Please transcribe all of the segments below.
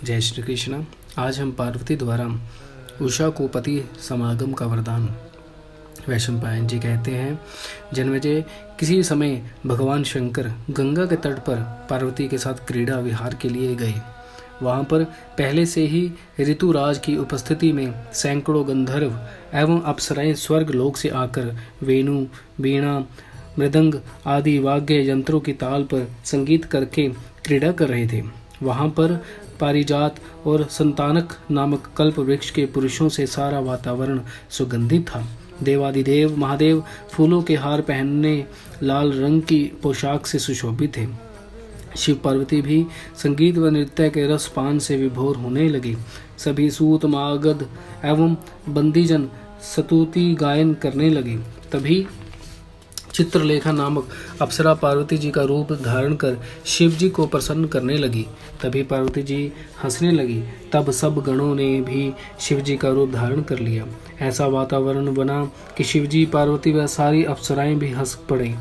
जय श्री कृष्ण। आज हम पार्वती द्वारा उषा को पति समागम का वरदान। वैशंपायन जी कहते हैं, जन्मेजय किसी समय भगवान शंकर गंगा के तट पर पार्वती के साथ क्रीड़ा विहार के लिए गए। वहाँ पर पहले से ही ऋतुराज की उपस्थिति में सैकड़ों गंधर्व एवं अप्सराएं स्वर्ग लोक से आकर वेणु, वीणा, मृदंग आदि वाद्य यंत्रों की ताल पर संगीत करके क्रीड़ा कर रहे थे। वहाँ पर पारिजात और संतानक नामक कल्प वृक्ष के पुरुषों से सारा वातावरण सुगंधित था। देवादिदेव महादेव फूलों के हार पहनने लाल रंग की पोशाक से सुशोभित थे। शिव पार्वती भी संगीत व नृत्य के रसपान से विभोर होने लगे। सभी सूत मागध एवं बंदीजन स्तुति गायन करने लगे। तभी चित्रलेखा नामक अप्सरा पार्वती जी का रूप धारण कर शिव जी को प्रसन्न करने लगी। तभी पार्वती जी हंसने लगी। तब सब गणों ने भी शिव जी का रूप धारण कर लिया। ऐसा वातावरण बना कि शिव जी, पार्वती व सारी अप्सराएं भी हंस पड़े।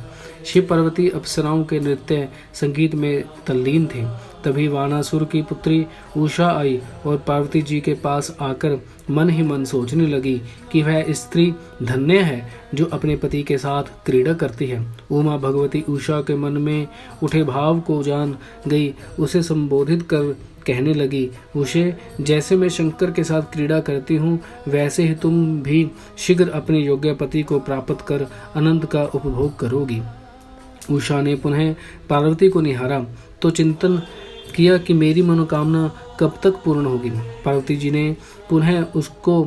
शिव पार्वती अप्सराओं के नृत्य संगीत में तल्लीन थे। तभी वानासुर की पुत्री उषा आई और पार्वती जी के पास आकर मन ही मन सोचने लगी कि वह स्त्री धन्य है जो अपने पति के साथ क्रीड़ा करती है। उमा भगवती उषा के मन में उठे भाव को जान गई। उसे संबोधित कर कहने लगी, उषे, जैसे मैं शंकर के साथ क्रीड़ा करती हूँ वैसे ही तुम भी शीघ्र अपने योग्य पति को प्राप्त कर अनंत का उपभोग करोगी। उषा ने पुनः पार्वती को निहारा तो चिंतन किया कि मेरी मनोकामना कब तक पूर्ण होगी। पार्वती जी ने पुनः उसको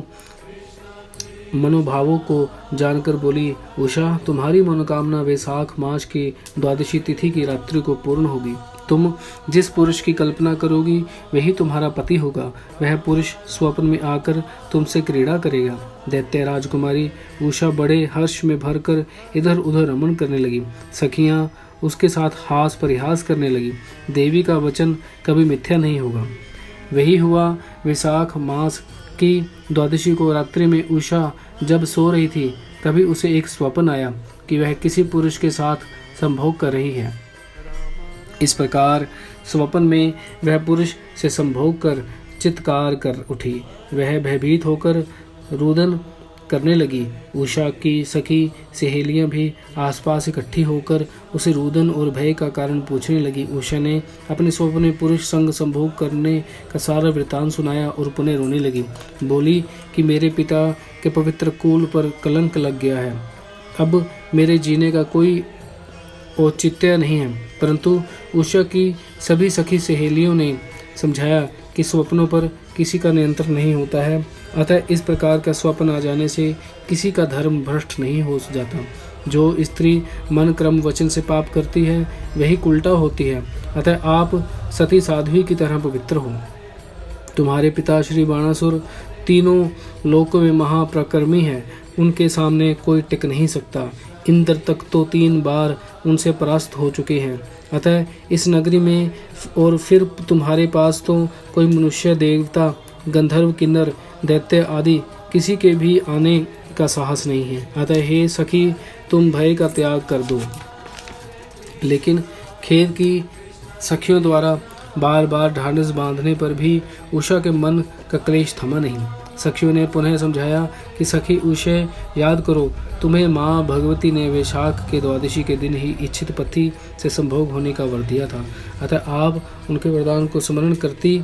मनोभावों को जानकर बोली, उषा, तुम्हारी मनोकामना वैशाख मास की द्वादशी तिथि की रात्रि को पूर्ण होगी। तुम जिस पुरुष की कल्पना करोगी वही तुम्हारा पति होगा। वह पुरुष स्वप्न में आकर तुमसे क्रीड़ा करेगा। दैत्य राजकुमारी उषा बड़े हर्ष में भरकर इधर उधर रमण करने लगी। सखियां उसके साथ हास परिहास करने लगी। देवी का वचन कभी मिथ्या नहीं होगा। वही हुआ। वैशाख मास की द्वादशी को रात्रि में उषा जब सो रही थी तभी उसे एक स्वप्न आया कि वह किसी पुरुष के साथ संभोग कर रही है। इस प्रकार स्वप्न में वह पुरुष से संभोग कर चित्कार कर उठी। वह भयभीत होकर रुदन करने लगी। उषा की सखी सहेलियां भी आसपास इकट्ठी होकर उसे रुदन और भय का कारण पूछने लगी। उषा ने अपने स्वप्न में पुरुष संग संभोग करने का सारा वृतांत सुनाया और पुनः रोने लगी। बोली कि मेरे पिता के पवित्र कुल पर कलंक लग गया है। अब मेरे जीने का कोई औचित्य नहीं है। परंतु उषा की सभी सखी सहेलियों ने समझाया कि स्वप्नों पर किसी का नियंत्रण नहीं होता है। अतः इस प्रकार का स्वप्न आ जाने से किसी का धर्म भ्रष्ट नहीं हो जाता। जो स्त्री मन क्रम वचन से पाप करती है वही उल्टा होती है। अतः आप सती साध्वी की तरह पवित्र हो। तुम्हारे पिता श्री बाणासुर तीनों लोकों में महाप्रकर्मी है। उनके सामने कोई टिक नहीं सकता। इंद्र तक तो 3 बार उनसे परास्त हो चुके हैं। अतः इस नगरी में और फिर तुम्हारे पास तो कोई मनुष्य, देवता, गंधर्व, किन्नर, दैत्य आदि किसी के भी आने का साहस नहीं है। अतः हे सखी, तुम भय का त्याग कर दो। लेकिन खेद की सखियों द्वारा बार बार ढांढस बांधने पर भी उषा के मन का क्लेश थमा नहीं। सखियों ने पुनः समझाया कि सखी उषा, याद करो, तुम्हें माँ भगवती ने वैशाख के द्वादशी के दिन ही इच्छित पति से संभोग होने का वर दिया था। अतः आप उनके वरदान को स्मरण करती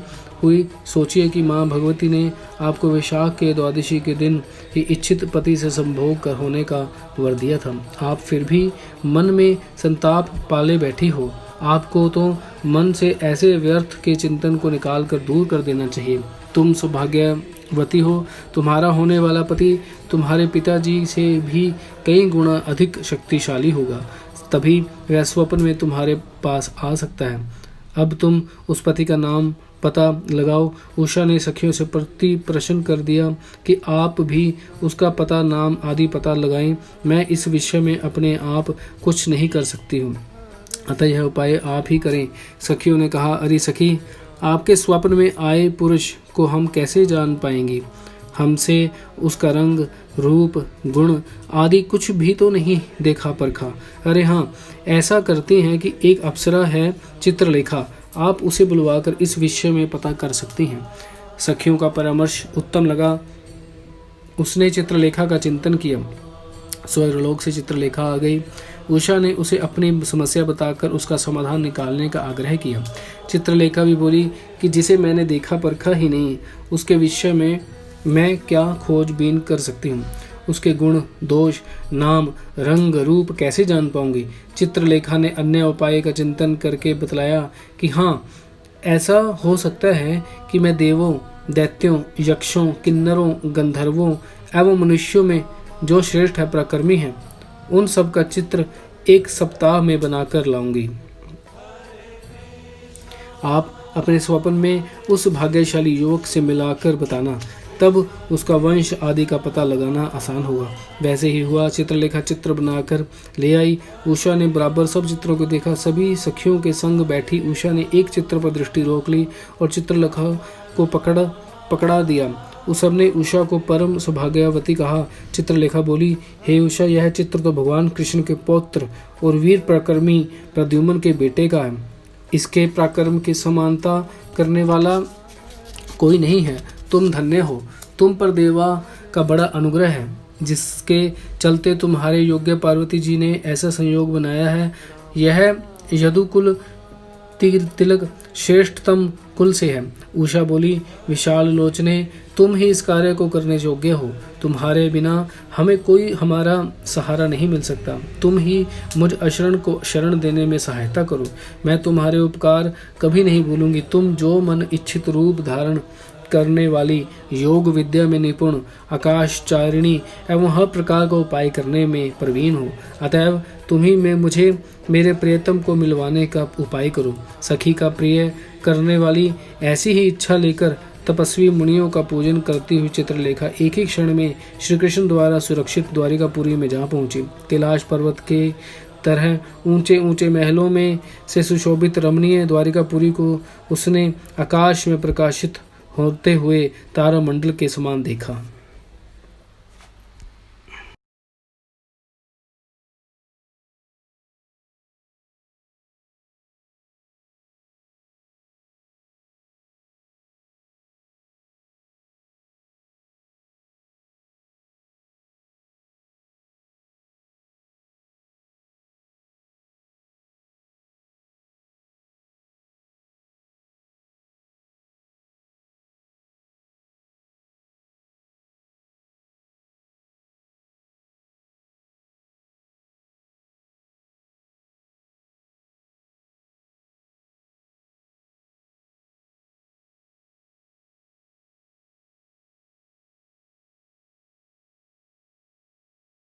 हुई सोचिए कि माँ भगवती ने आपको वैशाख के द्वादशी के दिन ही इच्छित पति से संभोग कर होने का वर दिया था। आप फिर भी मन में संताप पाले बैठी हो। आपको तो मन से ऐसे व्यर्थ के चिंतन को निकाल कर दूर कर देना चाहिए। तुम सौभाग्यवती हो। तुम्हारा होने वाला पति तुम्हारे पिताजी से भी कई गुना अधिक शक्तिशाली होगा। तभी वह स्वप्न में तुम्हारे पास आ सकता है। अब तुम उस पति का नाम पता लगाओ। उषा ने सखियों से प्रति प्रश्न कर दिया कि आप भी उसका पता, नाम आदि पता लगाएं। मैं इस विषय में अपने आप कुछ नहीं कर सकती हूँ। अतः यह उपाय आप ही करें। सखियों ने कहा, अरे सखी, आपके स्वप्न में आए पुरुष को हम कैसे जान पाएंगे? हमसे उसका रंग, रूप, गुण आदि कुछ भी तो नहीं देखा परखा। अरे हाँ, ऐसा करती हैं कि एक अप्सरा है चित्रलेखा, आप उसे बुलवाकर इस विषय में पता कर सकती हैं। सखियों का परामर्श उत्तम लगा। उसने चित्रलेखा का चिंतन किया। स्वर्गलोक से चित्रलेखा आ गई। उषा ने उसे अपनी समस्या बताकर उसका समाधान निकालने का आग्रह किया। चित्रलेखा भी बोली कि जिसे मैंने देखा परखा ही नहीं, उसके विषय में मैं क्या खोजबीन कर सकती हूँ। उसके गुण, दोष, नाम, रंग, रूप कैसे जान पाऊंगी। चित्रलेखा ने अन्य उपाय का चिंतन करके बतलाया कि हाँ, ऐसा हो सकता है कि मैं देवों, दैत्यों, यक्षों, किन्नरों, गंधर्वों एवं मनुष्यों में जो श्रेष्ठ है, पराक्रमी है, उन सब का चित्र एक सप्ताह में बनाकर लाऊंगी। आप अपने स्वप्न में उस भाग्यशाली युवक से मिलाकर बताना, तब उसका वंश आदि का पता लगाना आसान होगा। वैसे ही हुआ। चित्रलेखा चित्र बनाकर ले आई। उषा ने बराबर सब चित्रों को देखा। सभी सखियों के संग बैठी उषा ने एक चित्र पर दृष्टि रोक ली और चित्रलेखा को पकड़ा दिया। उस सबने उषा को परम सौभाग्यवती कहा। चित्रलेखा बोली, हे उषा, यह चित्र तो भगवान कृष्ण के पौत्र और वीर पराक्रमी प्रद्युम्न के बेटे का है। इसके पराक्रम की समानता करने वाला कोई नहीं है। तुम धन्य हो, तुम पर देवा का बड़ा अनुग्रह है, जिसके चलते तुम्हारे योग्य पार्वती जी ने ऐसा संयोग बनाया है। यह यदुकुल तिलक श्रेष्ठतम कुल से है। उषा बोली, विशाल लोचने, तुम ही इस कार्य को करने योग्य हो। तुम्हारे बिना हमें कोई हमारा सहारा नहीं मिल सकता। तुम ही मुझ अशरण को शरण देने में सहायता करो। मैं तुम्हारे उपकार कभी नहीं भूलूंगी। तुम जो मन इच्छित रूप धारण करने वाली, योग विद्या में निपुण, आकाशचारिणी एवं हर प्रकार का उपाय करने में प्रवीण हो। अतएव तुम्ही में मुझे मेरे प्रियतम को मिलवाने का उपाय करो। सखी का प्रिय करने वाली ऐसी ही इच्छा लेकर तपस्वी मुनियों का पूजन करती हुई चित्रलेखा एक ही क्षण में श्री कृष्ण द्वारा सुरक्षित द्वारिकापुरी में जा पहुंची। कैलाश पर्वत के तरह ऊंचे ऊंचे महलों में से सुशोभित रमणीय द्वारिकापुरी को उसने आकाश में प्रकाशित होते हुए तारामंडल के समान देखा।